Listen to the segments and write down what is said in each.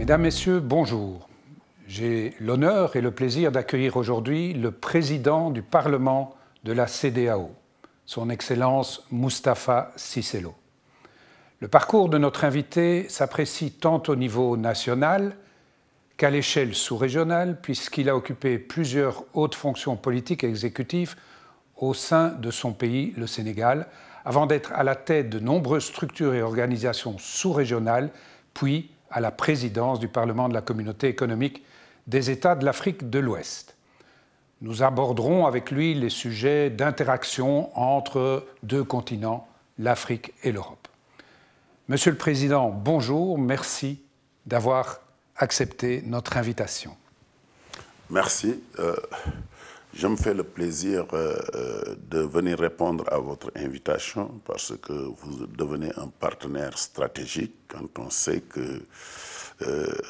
Mesdames, Messieurs, bonjour. J'ai l'honneur et le plaisir d'accueillir aujourd'hui le président du Parlement de la CEDEAO, son Excellence Moustapha Cissé Lo. Le parcours de notre invité s'apprécie tant au niveau national qu'à l'échelle sous-régionale, puisqu'il a occupé plusieurs hautes fonctions politiques et exécutives au sein de son pays, le Sénégal, avant d'être à la tête de nombreuses structures et organisations sous-régionales, puis à la présidence du Parlement de la Communauté économique des États de l'Afrique de l'Ouest. Nous aborderons avec lui les sujets d'interaction entre deux continents, l'Afrique et l'Europe. Monsieur le Président, bonjour, merci d'avoir accepté notre invitation. Merci. Je me fais le plaisir de venir répondre à votre invitation parce que vous devenez un partenaire stratégique quand on sait que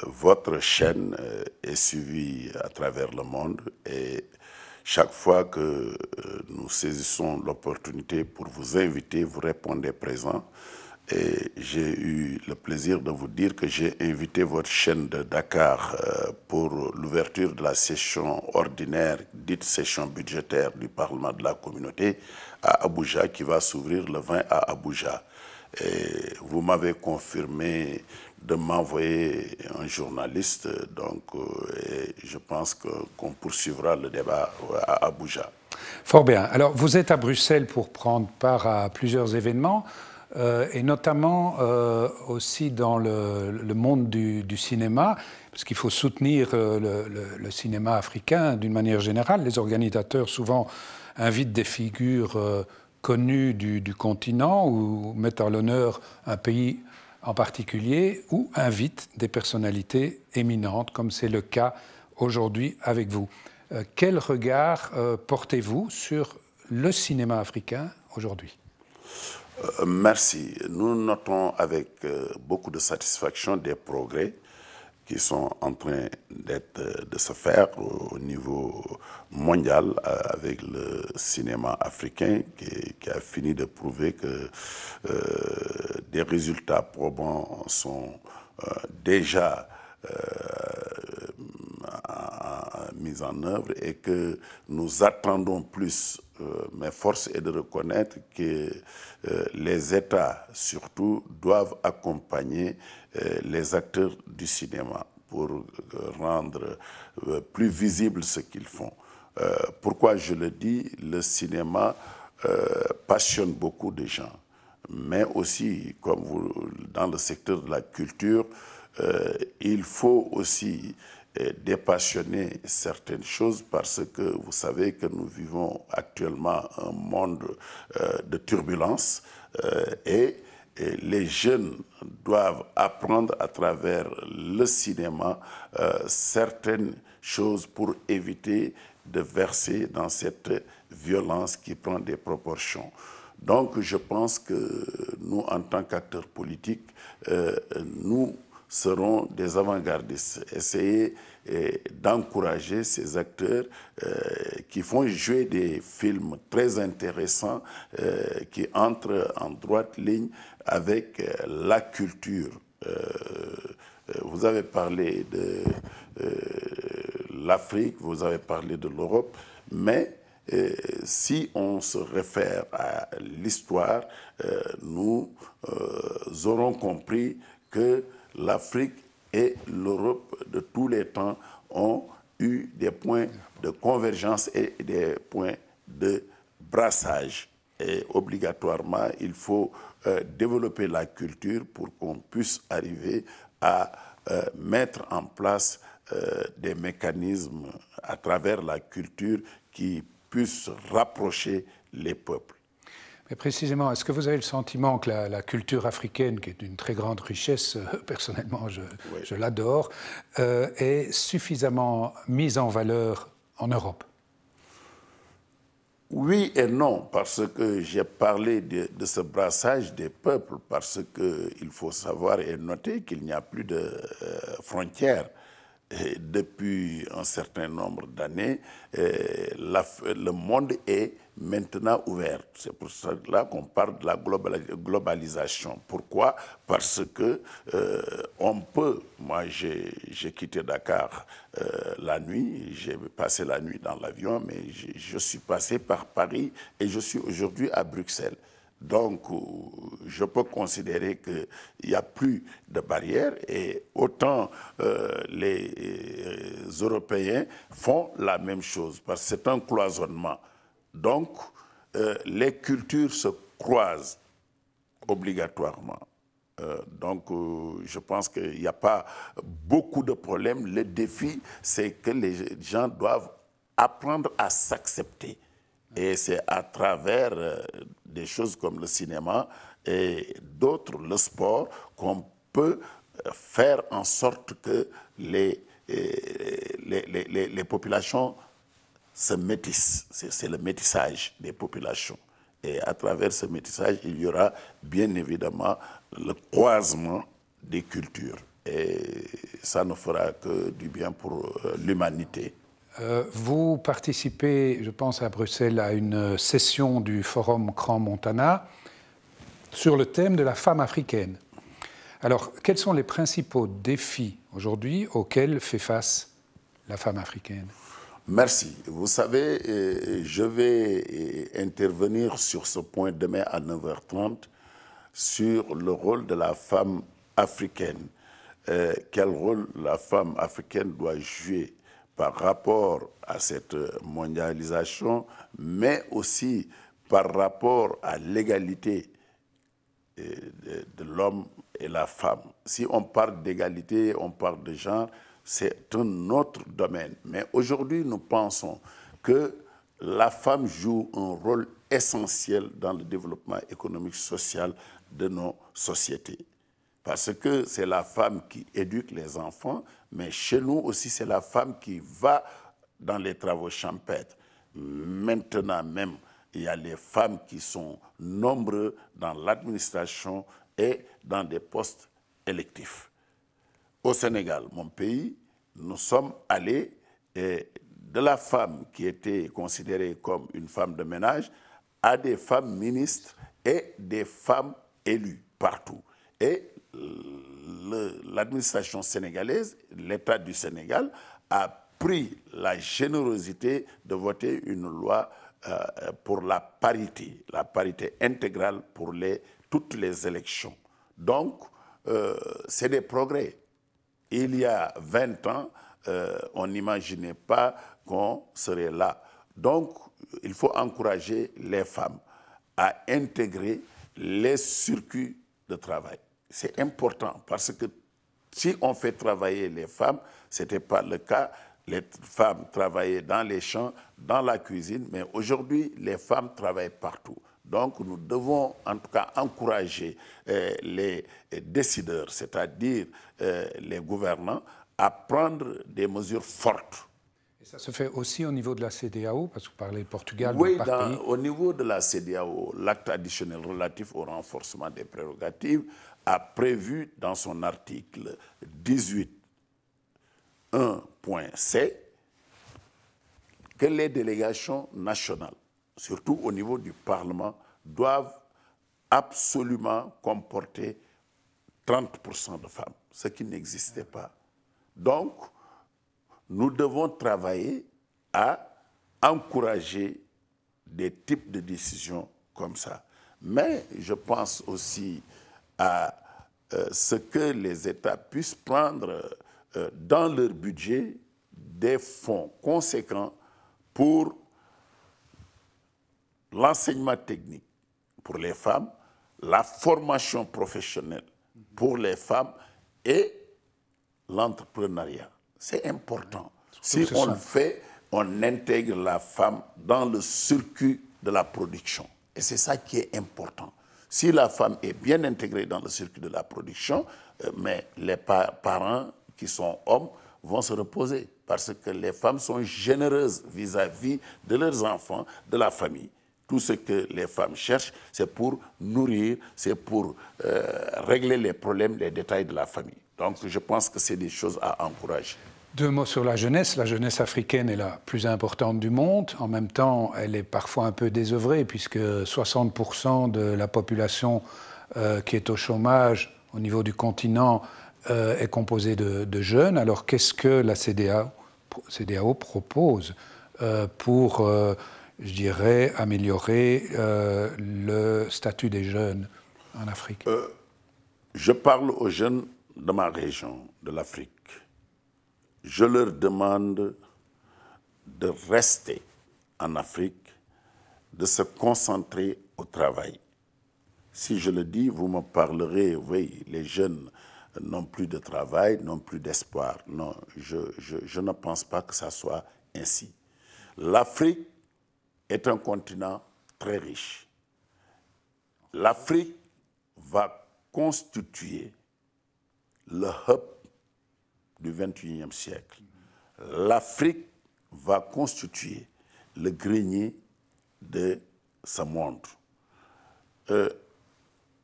votre chaîne est suivie à travers le monde et chaque fois que nous saisissons l'opportunité pour vous inviter, vous répondez présent. Et j'ai eu le plaisir de vous dire que j'ai invité votre chaîne de Dakar pour l'ouverture de la session ordinaire, dite session budgétaire du Parlement de la Communauté à Abuja, qui va s'ouvrir le 20 à Abuja. Et vous m'avez confirmé de m'envoyer un journaliste, donc et je pense qu'on poursuivra le débat à Abuja. Fort bien. Alors, vous êtes à Bruxelles pour prendre part à plusieurs événements. Et notamment aussi dans le monde du cinéma, parce qu'il faut soutenir le cinéma africain d'une manière générale. Les organisateurs souvent invitent des figures connues du continent ou mettent à l'honneur un pays en particulier ou invitent des personnalités éminentes, comme c'est le cas aujourd'hui avec vous. Quel regard portez-vous sur le cinéma africain aujourd'hui ? Merci. Nous notons avec beaucoup de satisfaction des progrès qui sont en train de se faire au niveau mondial avec le cinéma africain qui a fini de prouver que des résultats probants sont déjà mise en œuvre et que nous attendons plus. Mais force est de reconnaître que les États, surtout, doivent accompagner les acteurs du cinéma pour rendre plus visible ce qu'ils font. Pourquoi je le dis? Le cinéma passionne beaucoup de gens, mais aussi, comme dans le secteur de la culture, il faut aussi dépassionner certaines choses parce que vous savez que nous vivons actuellement un monde de turbulence et les jeunes doivent apprendre à travers le cinéma certaines choses pour éviter de verser dans cette violence qui prend des proportions. Donc je pense que nous, en tant qu'acteurs politiques, nous seront des avant-gardistes. Essayer d'encourager ces acteurs qui font jouer des films très intéressants qui entrent en droite ligne avec la culture. Vous avez parlé de l'Afrique, vous avez parlé de l'Europe, mais si on se réfère à l'histoire, nous aurons compris que l'Afrique et l'Europe de tous les temps ont eu des points de convergence et des points de brassage. Et obligatoirement, il faut développer la culture pour qu'on puisse arriver à mettre en place des mécanismes à travers la culture qui puissent rapprocher les peuples. Mais précisément, est-ce que vous avez le sentiment que la culture africaine, qui est d'une très grande richesse, personnellement je l'adore, est suffisamment mise en valeur en Europe? Oui et non, parce que j'ai parlé de ce brassage des peuples, parce qu'il faut savoir et noter qu'il n'y a plus de frontières. Et depuis un certain nombre d'années, le monde est maintenant ouverte. C'est pour cela qu'on parle de la globalisation. Pourquoi? Parce que on peut, moi j'ai quitté Dakar la nuit, j'ai passé la nuit dans l'avion, mais je suis passé par Paris et je suis aujourd'hui à Bruxelles. Donc, je peux considérer qu'il n'y a plus de barrières et autant les Européens font la même chose parce que c'est un cloisonnement. Donc, les cultures se croisent obligatoirement. Je pense qu'il n'y a pas beaucoup de problèmes. Le défi, c'est que les gens doivent apprendre à s'accepter. Et c'est à travers des choses comme le cinéma et d'autres, le sport, qu'on peut faire en sorte que les populations se métissent. C'est le métissage des populations. Et à travers ce métissage, il y aura bien évidemment le croisement des cultures. Et ça ne fera que du bien pour l'humanité. Vous participez, je pense, à Bruxelles, à une session du Forum Crans-Montana sur le thème de la femme africaine. Alors, quels sont les principaux défis aujourd'hui auxquels fait face la femme africaine? Merci. Vous savez, je vais intervenir sur ce point demain à 9h30 sur le rôle de la femme africaine. Quel rôle la femme africaine doit jouer par rapport à cette mondialisation, mais aussi par rapport à l'égalité de l'homme et la femme. Si on parle d'égalité, on parle de genre, c'est un autre domaine. Mais aujourd'hui, nous pensons que la femme joue un rôle essentiel dans le développement économique et social de nos sociétés. Parce que c'est la femme qui éduque les enfants, mais chez nous aussi, c'est la femme qui va dans les travaux champêtres. Maintenant même, il y a les femmes qui sont nombreuses dans l'administration et dans des postes électifs. Au Sénégal, mon pays, nous sommes allés de la femme qui était considérée comme une femme de ménage à des femmes ministres et des femmes élues partout. Et l'administration sénégalaise, l'État du Sénégal, a pris la générosité de voter une loi pour la parité intégrale pour toutes les élections. Donc, c'est des progrès. Il y a 20 ans, on n'imaginait pas qu'on serait là. Donc, il faut encourager les femmes à intégrer les circuits de travail. C'est important parce que si on fait travailler les femmes, ce n'était pas le cas. Les femmes travaillaient dans les champs, dans la cuisine, mais aujourd'hui, les femmes travaillent partout. Donc, nous devons en tout cas encourager les décideurs, c'est-à-dire les gouvernants, à prendre des mesures fortes. Et ça se fait aussi au niveau de la CEDEAO, parce que vous parlez Portugal, oui, au niveau de la CEDEAO, l'acte additionnel relatif au renforcement des prérogatives a prévu dans son article 18.1.c que les délégations nationales, surtout au niveau du Parlement, doivent absolument comporter 30% de femmes, ce qui n'existait pas. Donc, nous devons travailler à encourager des types de décisions comme ça. Mais je pense aussi à ce que les États puissent prendre dans leur budget des fonds conséquents pour l'enseignement technique pour les femmes, la formation professionnelle pour les femmes et l'entrepreneuriat. C'est important. Si on le fait, on intègre la femme dans le circuit de la production. Et c'est ça qui est important. Si la femme est bien intégrée dans le circuit de la production, mais les parents qui sont hommes vont se reposer parce que les femmes sont généreuses vis-à-vis de leurs enfants, de la famille. Tout ce que les femmes cherchent, c'est pour nourrir, c'est pour régler les problèmes, les détails de la famille. Donc je pense que c'est des choses à encourager. Deux mots sur la jeunesse. La jeunesse africaine est la plus importante du monde. En même temps, elle est parfois un peu désœuvrée, puisque 60% de la population qui est au chômage au niveau du continent est composée de jeunes. Alors qu'est-ce que la CEDEAO propose pour, je dirais, améliorer le statut des jeunes en Afrique? Je parle aux jeunes de ma région, de l'Afrique. Je leur demande de rester en Afrique, de se concentrer au travail. Si je le dis, vous me parlerez, oui, les jeunes n'ont plus de travail, n'ont plus d'espoir. Non, je ne pense pas que ça soit ainsi. L'Afrique est un continent très riche. L'Afrique va constituer le hub du XXIe siècle. L'Afrique va constituer le grenier de ce monde.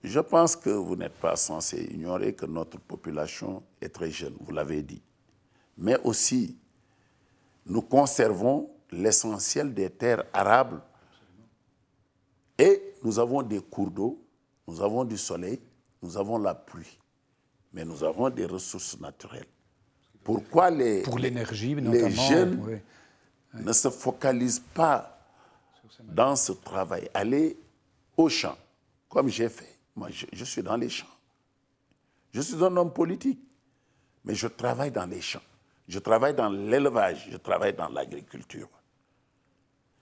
Je pense que vous n'êtes pas censé ignorer que notre population est très jeune, vous l'avez dit. Mais aussi, nous conservons l'essentiel des terres arables. Et nous avons des cours d'eau, nous avons du soleil, nous avons la pluie. Mais nous avons des ressources naturelles. Pourquoi les jeunes ne se focalisent pas dans ce travail? Aller au champ, comme j'ai fait. Moi, je suis dans les champs. Je suis un homme politique, mais je travaille dans les champs. Je travaille dans l'élevage, je travaille dans l'agriculture.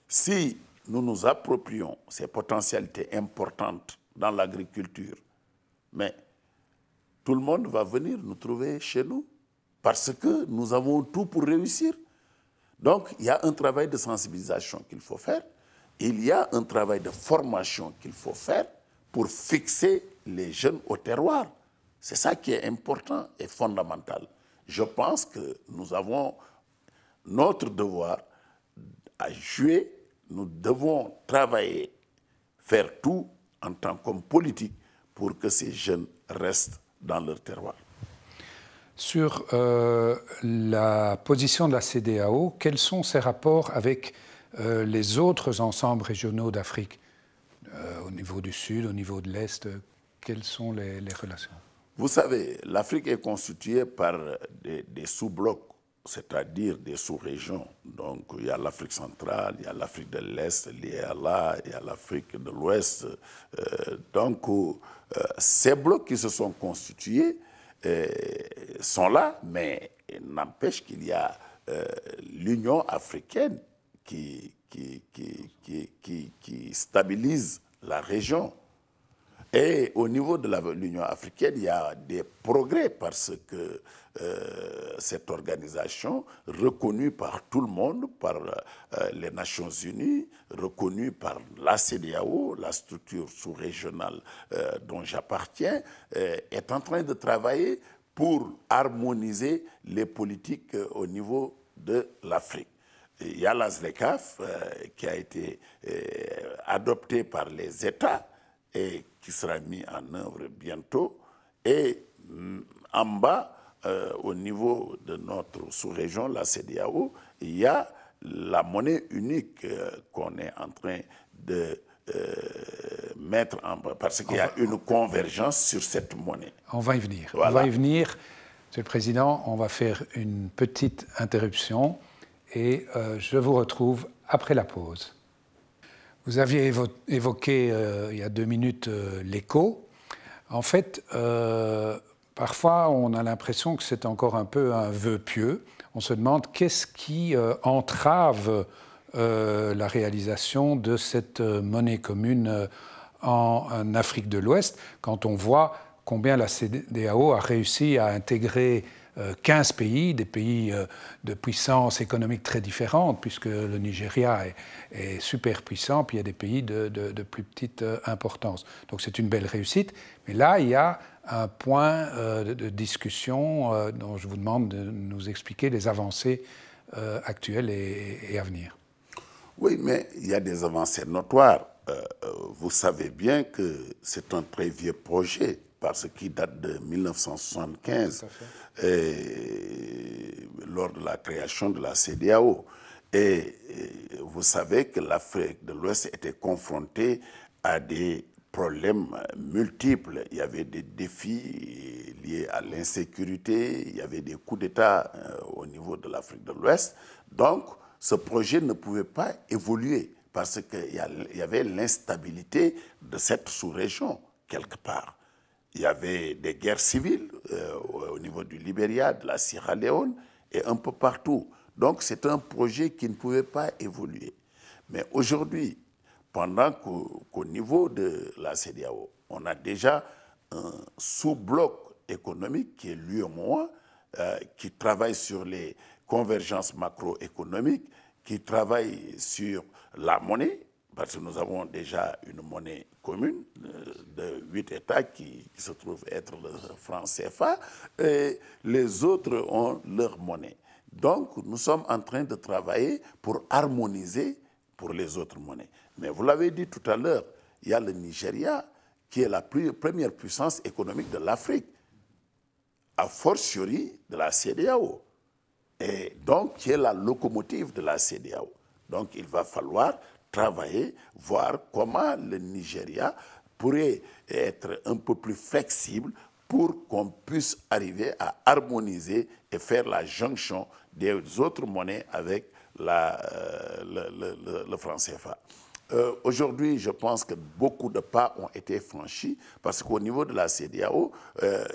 Si nous nous approprions ces potentialités importantes dans l'agriculture, mais tout le monde va venir nous trouver chez nous parce que nous avons tout pour réussir. Donc, il y a un travail de sensibilisation qu'il faut faire. Il y a un travail de formation qu'il faut faire pour fixer les jeunes au terroir. C'est ça qui est important et fondamental. Je pense que nous avons notre devoir à jouer. Nous devons travailler, faire tout en tant qu'homme politique pour que ces jeunes restent dans leur terroir. Sur la position de la CEDEAO, quels sont ses rapports avec les autres ensembles régionaux d'Afrique? Au niveau du Sud, au niveau de l'Est, quelles sont les relations? Vous savez, l'Afrique est constituée par des sous-blocs, c'est-à-dire des sous-régions. Donc, il y a l'Afrique centrale, il y a l'Afrique de l'Est, il y a l'Afrique de l'Ouest. Donc, ces blocs qui se sont constitués sont là, mais n'empêche qu'il y a l'Union africaine qui stabilise la région. Et au niveau de l'Union africaine, il y a des progrès parce que cette organisation, reconnue par tout le monde, par les Nations Unies, reconnue par la CEDEAO, la structure sous-régionale dont j'appartiens, est en train de travailler pour harmoniser les politiques au niveau de l'Afrique. Il y a la ZLECAf qui a été adoptée par les États et qui sera mis en œuvre bientôt. Et en bas, au niveau de notre sous-région, la CEDEAO, il y a la monnaie unique qu'on est en train de mettre en bas, parce qu'il y a une convergence sur cette monnaie. On va y venir. Voilà. On va y venir. Monsieur le Président, on va faire une petite interruption et je vous retrouve après la pause. Vous aviez évoqué il y a 2 minutes l'écho. En fait, parfois on a l'impression que c'est encore un peu un vœu pieux. On se demande qu'est-ce qui entrave la réalisation de cette monnaie commune en Afrique de l'Ouest, quand on voit combien la CEDEAO a réussi à intégrer 15 pays, des pays de puissance économique très différentes, puisque le Nigeria est super puissant, puis il y a des pays de plus petite importance. Donc c'est une belle réussite. Mais là, il y a un point de discussion dont je vous demande de nous expliquer les avancées actuelles et à venir. Oui, mais il y a des avancées notoires. Vous savez bien que c'est un très vieux projet, parce qu'il date de 1975. Et lors de la création de la CEDEAO. Et vous savez que l'Afrique de l'Ouest était confrontée à des problèmes multiples. Il y avait des défis liés à l'insécurité, il y avait des coups d'État au niveau de l'Afrique de l'Ouest. Donc, ce projet ne pouvait pas évoluer parce qu'il y avait l'instabilité de cette sous-région, quelque part. Il y avait des guerres civiles au niveau du Libéria, de la Sierra Leone et un peu partout. Donc, c'est un projet qui ne pouvait pas évoluer. Mais aujourd'hui, pendant qu'au niveau de la CEDEAO, on a déjà un sous-bloc économique qui est l'UEMOA, qui travaille sur les convergences macroéconomiques, qui travaille sur la monnaie, parce que nous avons déjà une monnaie commune de 8 États qui se trouve être le franc CFA, et les autres ont leur monnaie. Donc, nous sommes en train de travailler pour harmoniser pour les autres monnaies. Mais vous l'avez dit tout à l'heure, il y a le Nigeria qui est la première puissance économique de l'Afrique, a fortiori de la CEDEAO, et donc qui est la locomotive de la CEDEAO. Donc, il va falloir travailler, voir comment le Nigeria pourrait être un peu plus flexible pour qu'on puisse arriver à harmoniser et faire la jonction des autres monnaies avec le franc CFA. Aujourd'hui, je pense que beaucoup de pas ont été franchis parce qu'au niveau de la CEDEAO,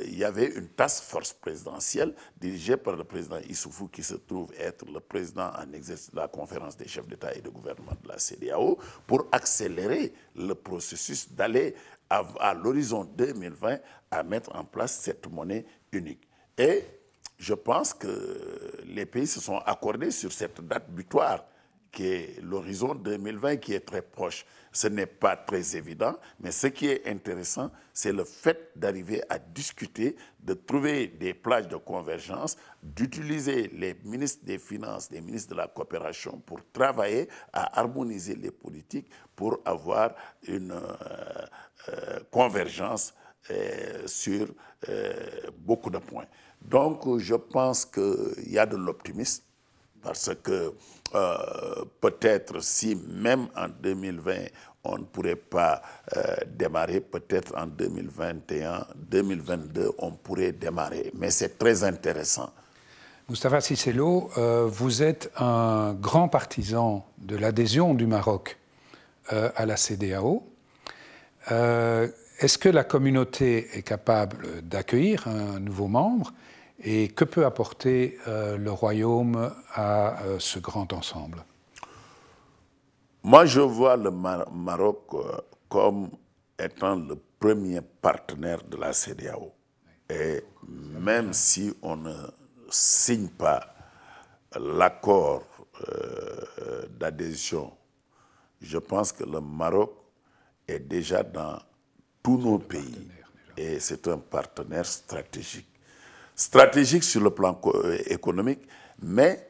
il y avait une task force présidentielle dirigée par le président Issoufou qui se trouve être le président en exercice de la conférence des chefs d'État et de gouvernement de la CEDEAO pour accélérer le processus d'aller à l'horizon 2020 à mettre en place cette monnaie unique. Et je pense que les pays se sont accordés sur cette date butoir qui est l'horizon 2020 qui est très proche. Ce n'est pas très évident, mais ce qui est intéressant, c'est le fait d'arriver à discuter, de trouver des plages de convergence, d'utiliser les ministres des Finances, les ministres de la coopération pour travailler à harmoniser les politiques pour avoir une convergence sur beaucoup de points. Donc, je pense qu'il y a de l'optimisme parce que peut-être si même en 2020, on ne pourrait pas démarrer, peut-être en 2021, 2022, on pourrait démarrer. Mais c'est très intéressant. Moustapha Cissé Lo, vous êtes un grand partisan de l'adhésion du Maroc à la CEDEAO. Est-ce que la communauté est capable d'accueillir un nouveau membre? Et que peut apporter le Royaume à ce grand ensemble? Moi, je vois le Maroc comme étant le premier partenaire de la CEDEAO. Et même si on ne signe pas l'accord d'adhésion, je pense que le Maroc est déjà dans tous nos pays. Et c'est un partenaire stratégique. Stratégique sur le plan économique, mais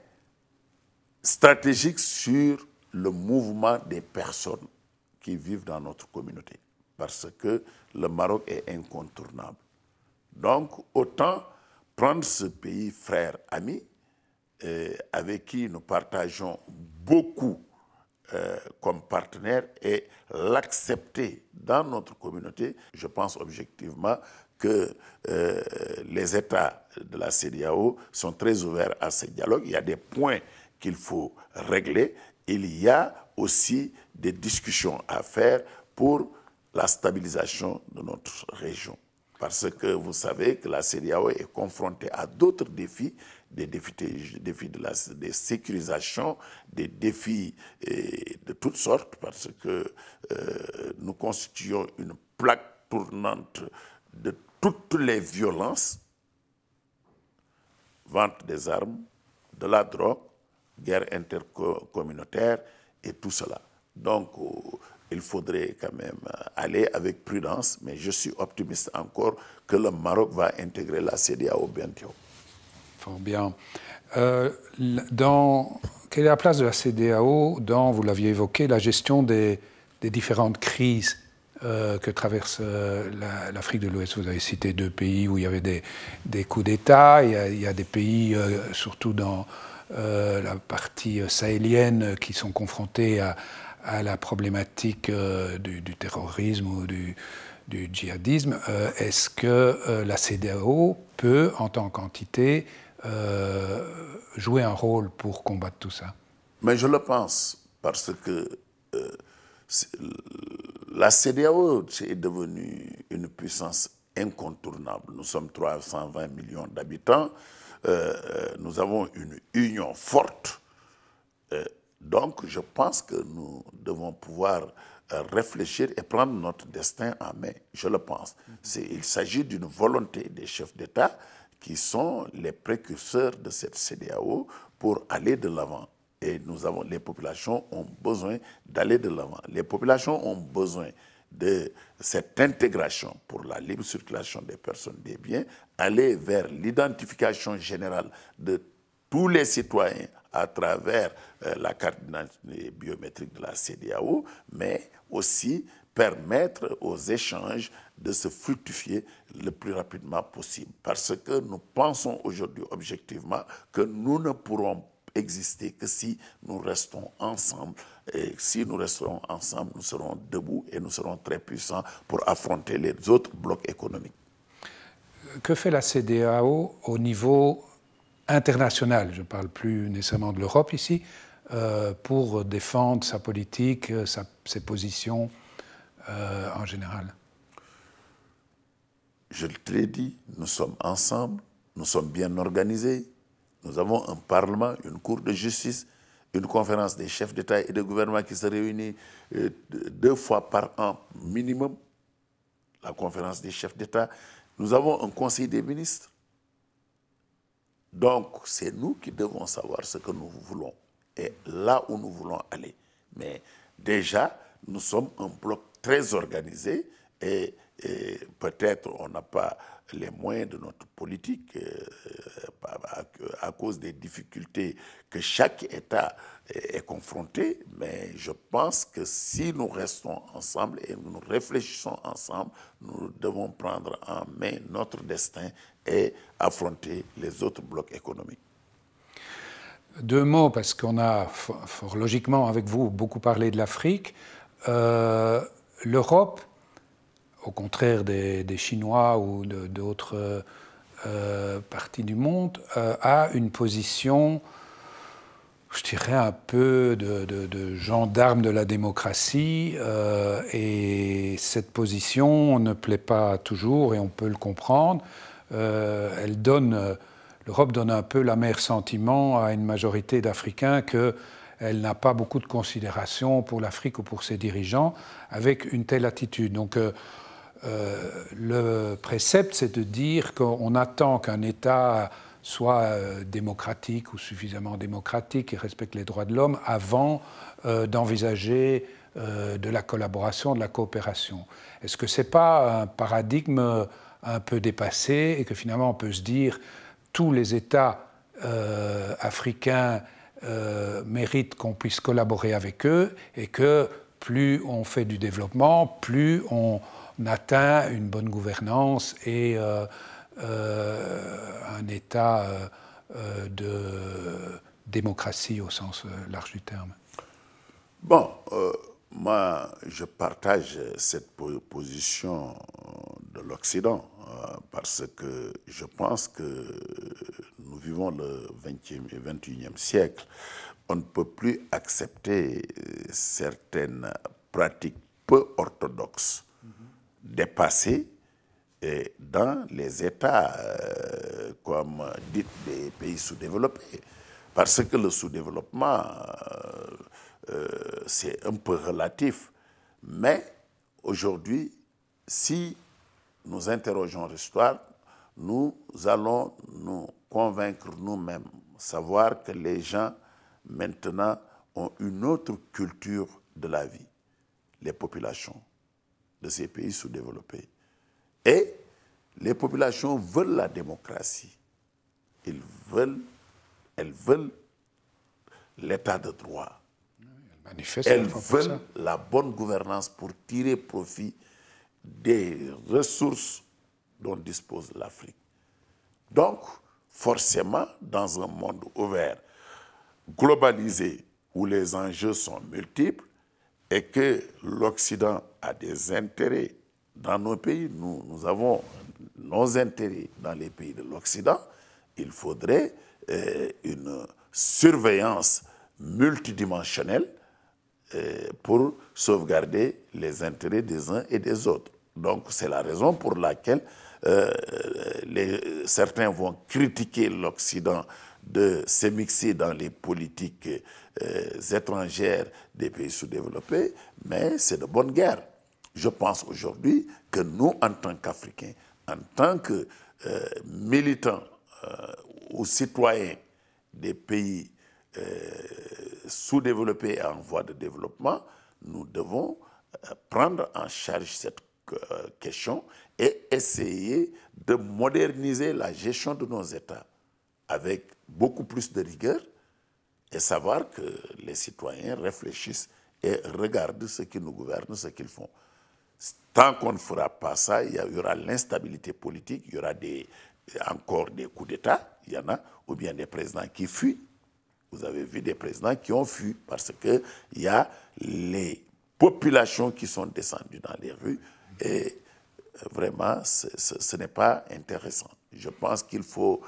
stratégique sur le mouvement des personnes qui vivent dans notre communauté. Parce que le Maroc est incontournable. Donc, autant prendre ce pays frère, ami, avec qui nous partageons beaucoup comme partenaire et l'accepter dans notre communauté, je pense objectivement que les États de la CEDEAO sont très ouverts à ce dialogue. Il y a des points qu'il faut régler. Il y a aussi des discussions à faire pour la stabilisation de notre région. Parce que vous savez que la CEDEAO est confrontée à d'autres défis, des défis de sécurisation, des défis de toutes sortes, parce que nous constituons une plaque tournante de toutes les violences, vente des armes, de la drogue, guerre intercommunautaire et tout cela. Donc, il faudrait quand même aller avec prudence, mais je suis optimiste encore que le Maroc va intégrer la CEDEAO bientôt. Fort bien. Quelle est la place de la CEDEAO dans, vous l'aviez évoqué, la gestion des différentes crises que traverse l'Afrique de l'Ouest. Vous avez cité 2 pays où il y avait des coups d'État. Il y a des pays, surtout dans la partie sahélienne, qui sont confrontés à la problématique du terrorisme ou du djihadisme. Est-ce que la CEDEAO peut, en tant qu'entité, jouer un rôle pour combattre tout ça? Mais je le pense, parce que la CEDEAO est devenue une puissance incontournable. Nous sommes 320 millions d'habitants. Nous avons une union forte. Donc, je pense que nous devons pouvoir réfléchir et prendre notre destin en main. Je le pense. Il s'agit d'une volonté des chefs d'État qui sont les précurseurs de cette CEDEAO pour aller de l'avant. Et les populations ont besoin d'aller de l'avant. Les populations ont besoin de cette intégration pour la libre circulation des personnes, des biens, aller vers l'identification générale de tous les citoyens à travers la carte d'identité biométrique de la CEDEAO, mais aussi permettre aux échanges de se fructifier le plus rapidement possible. Parce que nous pensons aujourd'hui objectivement que nous ne pourrons exister que si nous restons ensemble. Et si nous resterons ensemble, nous serons debout et nous serons très puissants pour affronter les autres blocs économiques. Que fait la CEDEAO au niveau international? Je ne parle plus nécessairement de l'Europe ici, pour défendre sa politique, ses positions en général. Je te l'ai dit, nous sommes ensemble, nous sommes bien organisés. Nous avons un Parlement, une Cour de justice, une conférence des chefs d'État et de gouvernement qui se réunit 2 fois par an minimum, la conférence des chefs d'État. Nous avons un Conseil des ministres. Donc, c'est nous qui devons savoir ce que nous voulons et là où nous voulons aller. Mais déjà, nous sommes un bloc très organisé et peut-être on n'a pas les moyens de notre politique à cause des difficultés que chaque État est confronté, mais je pense que si nous restons ensemble et nous réfléchissons ensemble, nous devons prendre en main notre destin et affronter les autres blocs économiques. 2 mots, parce qu'on a fort logiquement avec vous beaucoup parlé de l'Afrique. L'Europe, au contraire des Chinois ou d'autres parties du monde, a une position, je dirais, un peu de gendarme de la démocratie, et cette position ne plaît pas toujours, et on peut le comprendre. L'Europe donne un peu l'amer sentiment à une majorité d'Africains qu'elle n'a pas beaucoup de considération pour l'Afrique ou pour ses dirigeants avec une telle attitude. Donc, le précepte, c'est de dire qu'on attend qu'un État soit démocratique ou suffisamment démocratique et respecte les droits de l'homme avant d'envisager de la collaboration, de la coopération. Est-ce que ce n'est pas un paradigme un peu dépassé et que finalement on peut se dire tous les États africains méritent qu'on puisse collaborer avec eux et que plus on fait du développement, plus on atteint une bonne gouvernance et un état de démocratie au sens large du terme? Bon, moi, je partage cette position de l'Occident parce que je pense que nous vivons le 20e et 21e siècle. On ne peut plus accepter certaines pratiques peu orthodoxes dépassées dans les États, comme dit, des pays sous-développés. Parce que le sous-développement, c'est un peu relatif. Mais aujourd'hui, si nous interrogeons l'histoire, nous allons nous convaincre nous-mêmes, savoir que les gens maintenant ont une autre culture de la vie, les populations de ces pays sous-développés. Et les populations veulent la démocratie. Elles veulent l'état de droit. Elles veulent la bonne gouvernance pour tirer profit des ressources dont dispose l'Afrique. Donc, forcément, dans un monde ouvert, globalisé, où les enjeux sont multiples et que l'Occident a des intérêts dans nos pays, nous avons nos intérêts dans les pays de l'Occident, il faudrait une surveillance multidimensionnelle pour sauvegarder les intérêts des uns et des autres. Donc c'est la raison pour laquelle certains vont critiquer l'Occident de s'émixer dans les politiques étrangères des pays sous-développés, mais c'est de bonne guerre. Je pense aujourd'hui que nous, en tant qu'Africains, en tant que militants ou citoyens des pays sous-développés et en voie de développement, nous devons prendre en charge cette question et essayer de moderniser la gestion de nos États avec beaucoup plus de rigueur et savoir que les citoyens réfléchissent et regardent ce qui nous gouverne, ce qu'ils font. Tant qu'on ne fera pas ça, il y aura l'instabilité politique, il y aura encore des coups d'État, il y en a, ou bien des présidents qui fuient. Vous avez vu des présidents qui ont fui parce qu'il y a les populations qui sont descendues dans les rues et vraiment, ce n'est pas intéressant. Je pense qu'il faut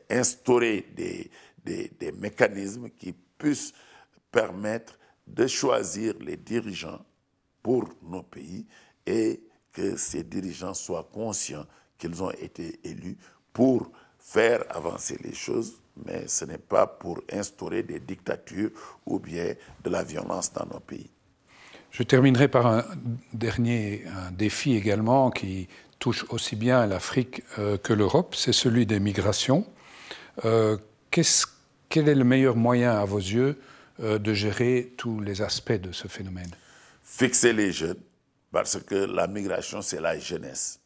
instaurer des mécanismes qui puissent permettre de choisir les dirigeants pour nos pays et que ces dirigeants soient conscients qu'ils ont été élus pour faire avancer les choses, mais ce n'est pas pour instaurer des dictatures ou bien de la violence dans nos pays. Je terminerai par un défi également qui touche aussi bien l'Afrique que l'Europe, c'est celui des migrations. Quel est le meilleur moyen, à vos yeux, de gérer tous les aspects de ce phénomène? Fixer les jeunes, parce que la migration, c'est la jeunesse.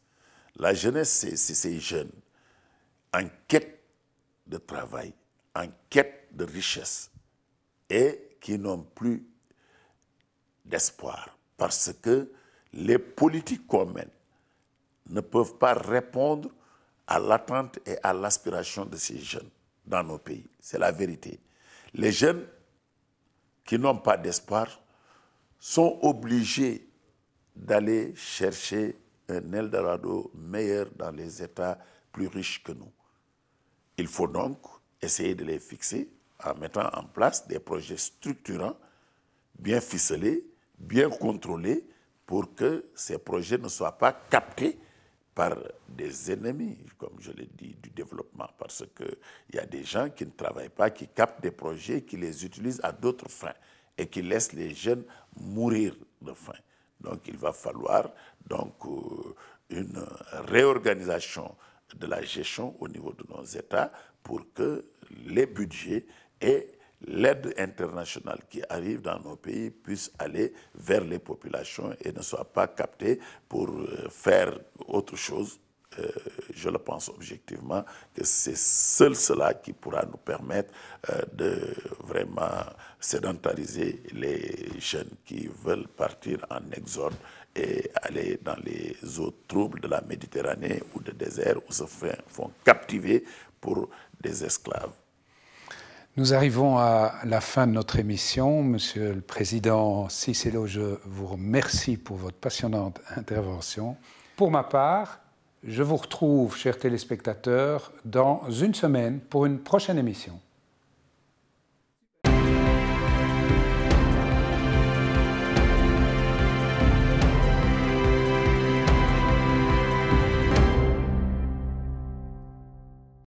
La jeunesse, c'est ces jeunes en quête de travail, en quête de richesse, et qui n'ont plus d'espoir, parce que les politiques qu'on mène ne peuvent pas répondre à l'attente et à l'aspiration de ces jeunes dans nos pays. C'est la vérité. Les jeunes qui n'ont pas d'espoir sont obligés d'aller chercher un Eldorado meilleur dans les États plus riches que nous. Il faut donc essayer de les fixer en mettant en place des projets structurants, bien ficelés, bien contrôlés, pour que ces projets ne soient pas captés par des ennemis, comme je l'ai dit, du développement, parce qu'il y a des gens qui ne travaillent pas, qui captent des projets, qui les utilisent à d'autres fins et qui laissent les jeunes mourir de faim. Donc il va falloir donc, une réorganisation de la gestion au niveau de nos États pour que les budgets et l'aide internationale qui arrive dans nos pays puisse aller vers les populations et ne soit pas captée pour faire autre chose. Je le pense objectivement que c'est seul cela qui pourra nous permettre de vraiment sédentariser les jeunes qui veulent partir en exode et aller dans les eaux troubles de la Méditerranée ou du désert où se font captiver pour des esclaves. Nous arrivons à la fin de notre émission. Monsieur le Président Cicelo, je vous remercie pour votre passionnante intervention. Pour ma part, je vous retrouve, chers téléspectateurs, dans une semaine pour une prochaine émission.